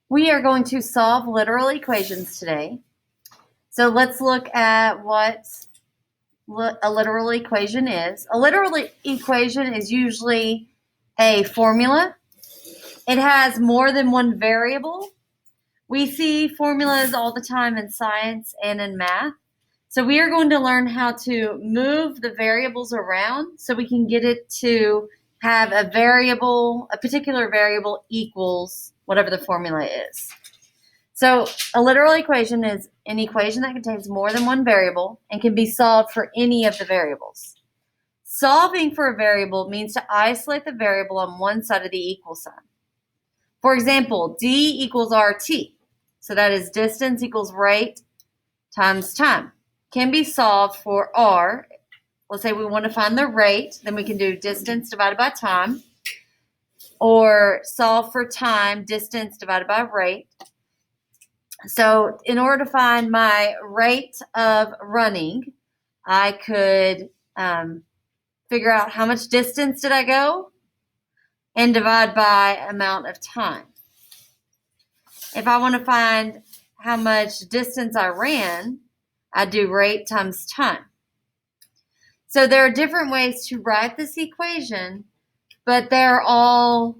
We are going to solve literal equations today. So let's look at what a literal equation is. A literal equation is usually a formula. It has more than one variable. We see formulas all the time in science and in math. So we are going to learn how to move the variables around so we can get it to have a particular variable equals whatever the formula is. So a literal equation is an equation that contains more than one variable and can be solved for any of the variables. Solving for a variable means to isolate the variable on one side of the equal sign. For example, d equals rt. So that is distance equals rate times time. Can be solved for r. Let's say we want to find the rate, then we can do distance divided by time, or solve for time, distance divided by rate. So in order to find my rate of running, I could figure out how much distance did I go and divide by amount of time. If I want to find how much distance I ran, I do rate times time. So there are different ways to write this equation, but they're all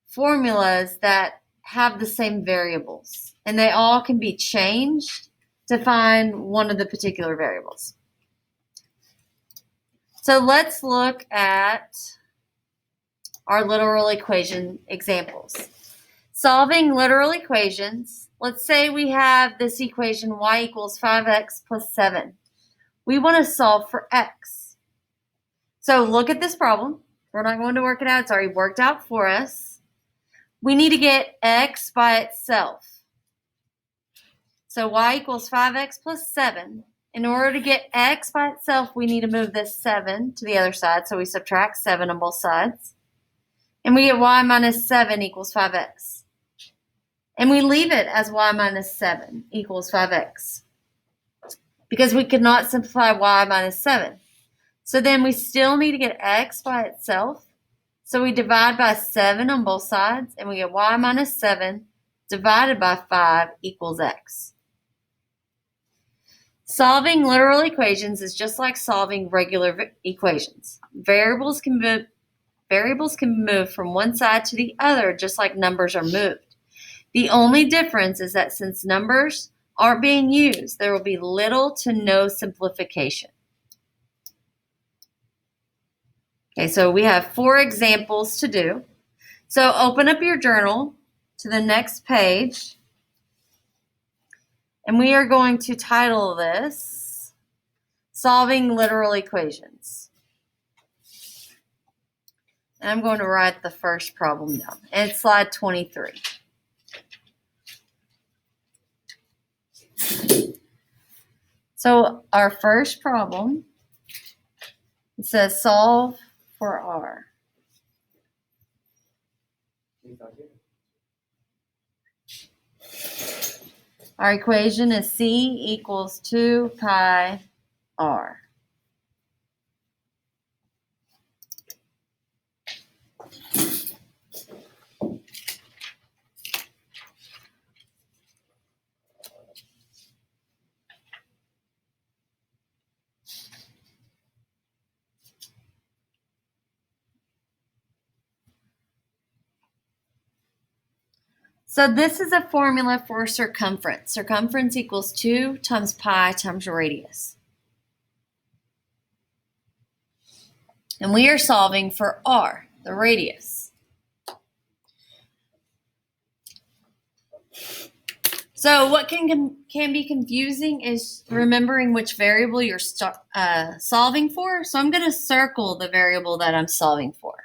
formulas that have the same variables, and they all can be changed to find one of the particular variables. So let's look at our literal equation examples. Solving literal equations, let's say we have this equation y equals 5x plus 7. We want to solve for x. So look at this problem. We're not going to work it out. It's already worked out for us. We need to get x by itself. So y equals 5x plus 7. In order to get x by itself, we need to move this 7 to the other side. So we subtract 7 on both sides. And we get y minus 7 equals 5x. And we leave it as y minus 7 equals 5x. Because we could not simplify y minus 7. So then we still need to get x by itself. So we divide by 7 on both sides, and we get y minus 7 divided by 5 equals x. Solving literal equations is just like solving regular equations. Variables can move from one side to the other just like numbers are moved. The only difference is that since numbers aren't being used, there will be little to no simplification. Okay, so we have 4 examples to do. So open up your journal to the next page, and we are going to title this Solving Literal Equations. And I'm going to write the first problem down. And it's slide 23. So our first problem, it says solve for r. Our equation is c equals 2 pi r. So this is a formula for circumference. Circumference equals 2 times pi times radius. And we are solving for r, the radius. So what can be confusing is remembering which variable you're solving for. So I'm going to circle the variable that I'm solving for.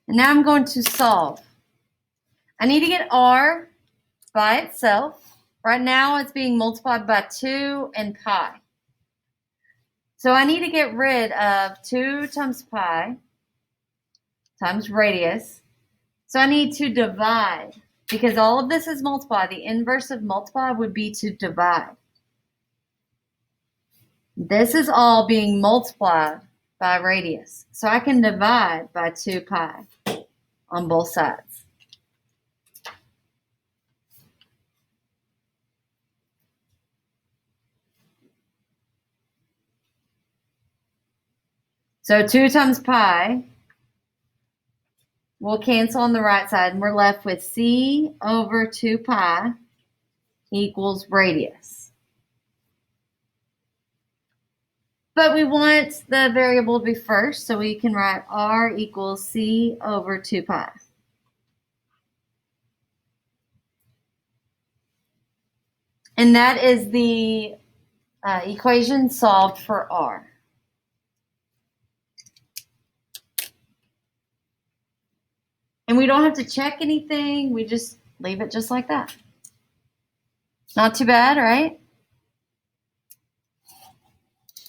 And now I'm going to solve. I need to get r by itself. Right now it's being multiplied by 2 and pi. So I need to get rid of 2 times pi times radius. So I need to divide, because all of this is multiply. The inverse of multiply would be to divide. This is all being multiplied by radius. So I can divide by 2 pi. on both sides. So 2 times pi will cancel on the right side, and we're left with c over 2 pi equals radius. But we want the variable to be first, so we can write r equals c over 2 pi. And that is the equation solved for r. And we don't have to check anything. We just leave it just like that. Not too bad, right?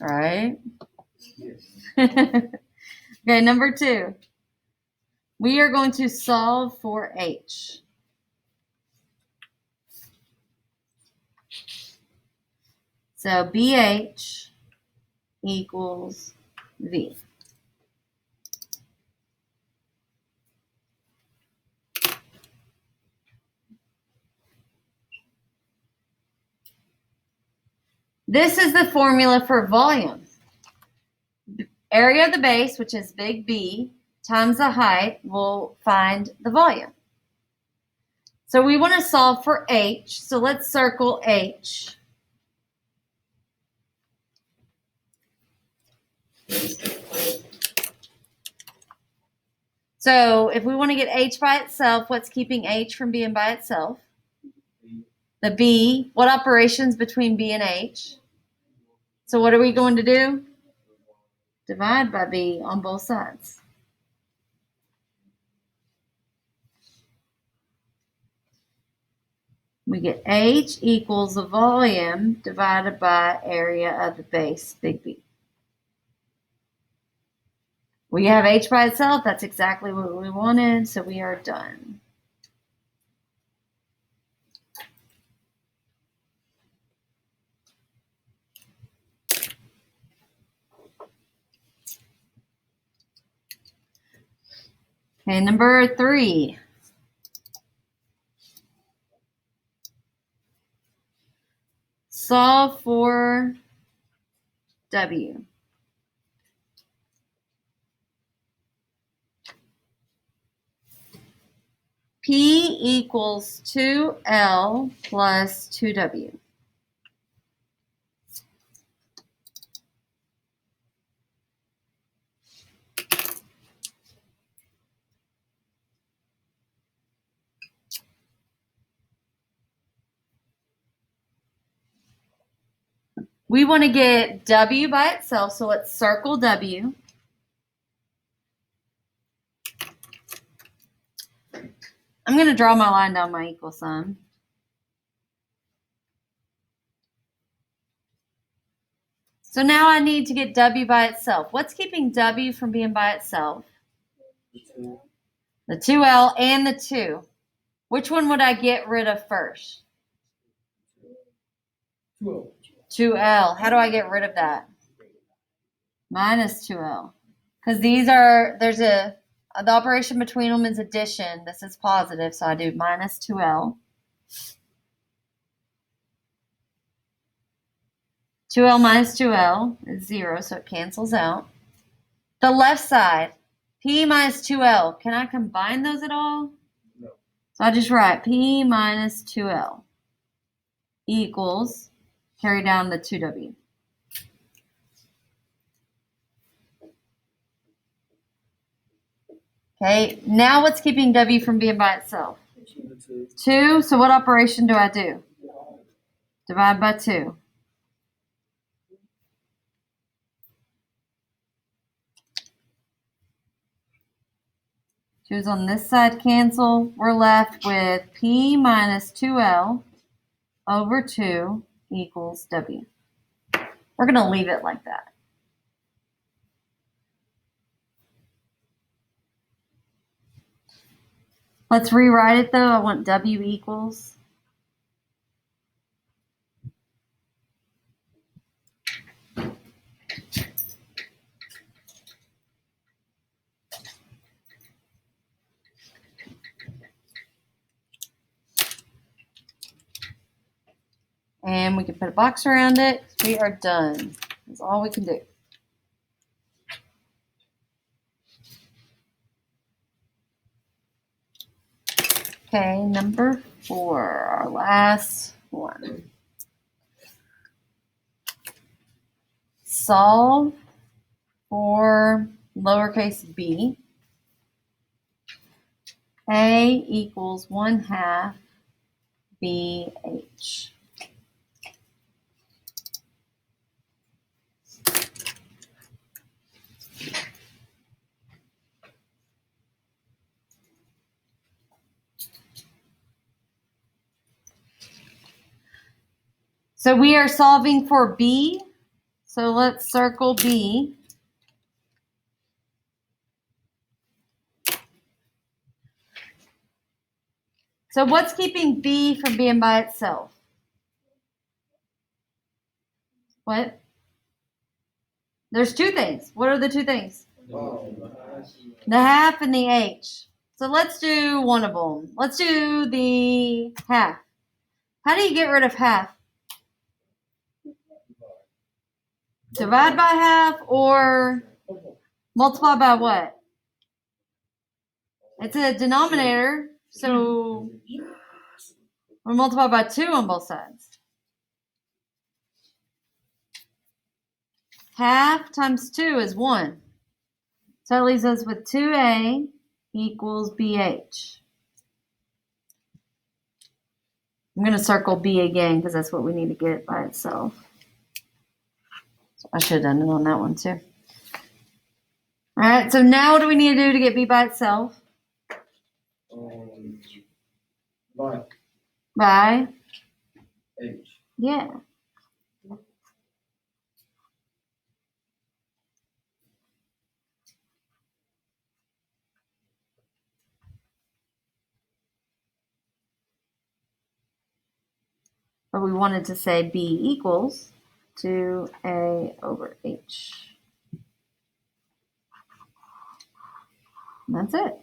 Right? Okay, number 2. We are going to solve for h. So BH equals V. This is the formula for volume. Area of the base, which is big B, times the height will find the volume. So we want to solve for H, so let's circle H. So if we want to get H by itself, what's keeping H from being by itself? The B. What operations between B and H? So what are we going to do? Divide by B on both sides. We get H equals the volume divided by area of the base, big B. We have H by itself. That's exactly what we wanted, so we are done. Okay, number 3. Solve for W. P equals 2L plus 2W. We want to get W by itself, so let's circle W. I'm going to draw my line down my equal sign. So now I need to get W by itself. What's keeping W from being by itself? The 2L and the 2. Which one would I get rid of first? 2L. How do I get rid of that? Minus 2L. Because the operation between them is addition. This is positive, so I do minus 2L. 2L minus 2L is 0, so it cancels out. The left side, P minus 2L. Can I combine those at all? No. So I just write P minus 2L equals, carry down the 2W. Okay, now what's keeping W from being by itself? 2. So what operation do I do? Divide by 2. Two's on this side cancel. We're left with P minus 2L over 2 equals W. We're going to leave it like that. Let's rewrite it though. I want W equals. And we can put a box around it. We are done. That's all we can do. Okay, number 4, our last one. Solve for lowercase b. A equals 1/2 BH. So we are solving for b. So let's circle b. So what's keeping b from being by itself? What? There's 2 things. What are the 2 things? The half and the h. So let's do one of them. Let's do the half. How do you get rid of half? Divide by half or multiply by what? It's a denominator, so we'll multiply by 2 on both sides. Half times 2 is 1. So that leaves us with 2a equals bh. I'm going to circle b again because that's what we need to get by itself. So I should have done it on that one too. All right, so now what do we need to do to get b by itself? By H. Yeah. But we wanted to say b equals 2a over h. And that's it.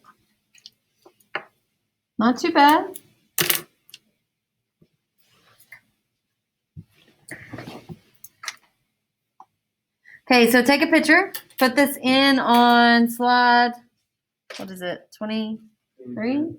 Not too bad. Okay, so take a picture. Put this in on slide, what is it, 23?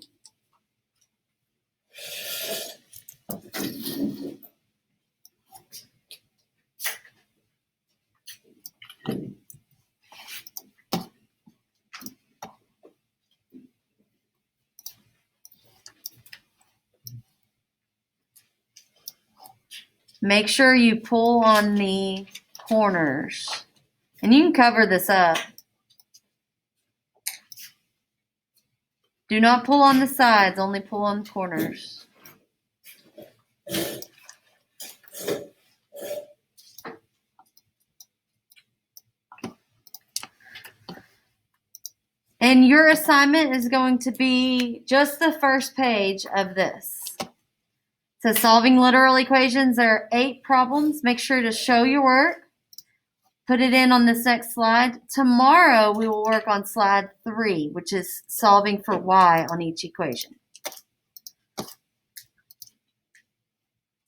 Make sure you pull on the corners. And you can cover this up. Do not pull on the sides, only pull on the corners. And your assignment is going to be just the first page of this. So solving literal equations, there are 8 problems. Make sure to show your work. Put it in on this next slide. Tomorrow we will work on slide 3, which is solving for y on each equation.